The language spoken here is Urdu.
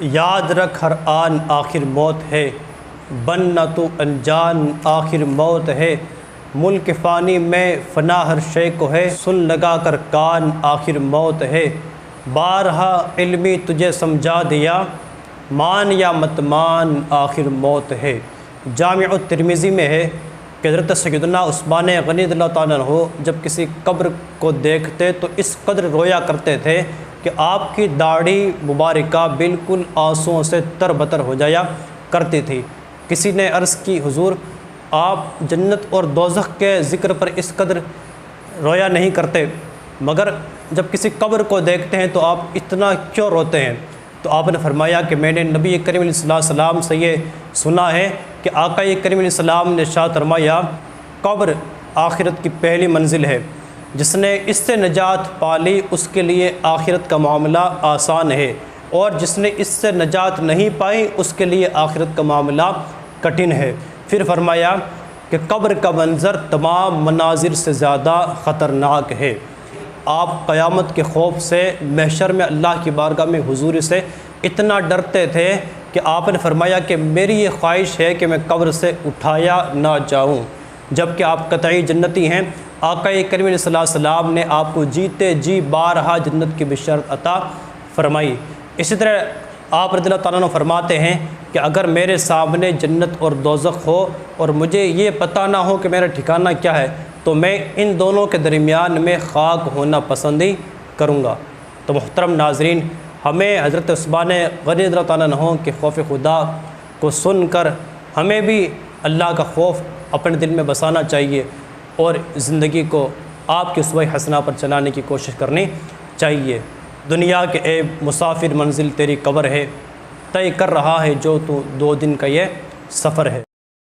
یاد رکھ ہر آن آخر موت ہے، بننا تو انجان آخر موت ہے۔ ملک فانی میں فنا ہر شے کو ہے، سن لگا کر کان آخر موت ہے۔ بارہا علمی تجھے سمجھا دیا، مان یا مت مان آخر موت ہے۔ جامع الترمذی میں ہے کہ حضرت سیدنا عثمان غنی رضی اللہ تعالیٰ عنہ جب کسی قبر کو دیکھتے تو اس قدر رویا کرتے تھے کہ آپ کی داڑھی مبارکہ بالکل آنسوؤں سے تر بتر ہو جایا کرتی تھی۔ کسی نے عرض کی، حضور آپ جنت اور دوزخ کے ذکر پر اس قدر رویا نہیں کرتے، مگر جب کسی قبر کو دیکھتے ہیں تو آپ اتنا کیوں روتے ہیں؟ تو آپ نے فرمایا کہ میں نے نبی کریم علیہ السلام سے یہ سنا ہے کہ آقا کریم علیہ السلام نے ارشاد فرمایا، قبر آخرت کی پہلی منزل ہے، جس نے اس سے نجات پا لی اس کے لیے آخرت کا معاملہ آسان ہے، اور جس نے اس سے نجات نہیں پائی اس کے لیے آخرت کا معاملہ کٹھن ہے۔ پھر فرمایا کہ قبر کا منظر تمام مناظر سے زیادہ خطرناک ہے۔ آپ قیامت کے خوف سے محشر میں اللہ کی بارگاہ میں حضور سے اتنا ڈرتے تھے کہ آپ نے فرمایا کہ میری یہ خواہش ہے کہ میں قبر سے اٹھایا نہ جاؤں، جبکہ آپ قطعی جنتی ہیں۔ آقا کریم علیہ السلام نے آپ کو جیتے جی بارہا جنت کی بشارت عطا فرمائی۔ اسی طرح آپ رضی اللہ تعالیٰ عنہ فرماتے ہیں کہ اگر میرے سامنے جنت اور دوزخ ہو اور مجھے یہ پتہ نہ ہو کہ میرا ٹھکانہ کیا ہے تو میں ان دونوں کے درمیان میں خاک ہونا پسند ہی کروں گا۔ تو محترم ناظرین، ہمیں حضرت عثمان غنی رضی اللہ تعالیٰ عنہ کے خوف خدا کو سن کر ہمیں بھی اللہ کا خوف اپنے دل میں بسانا چاہیے اور زندگی کو آپ کی اسوہ حسنہ پر چلانے کی کوشش کرنی چاہیے۔ دنیا کے اے مسافر منزل تیری قبر ہے، طے کر رہا ہے جو تو 2 دن کا یہ سفر ہے۔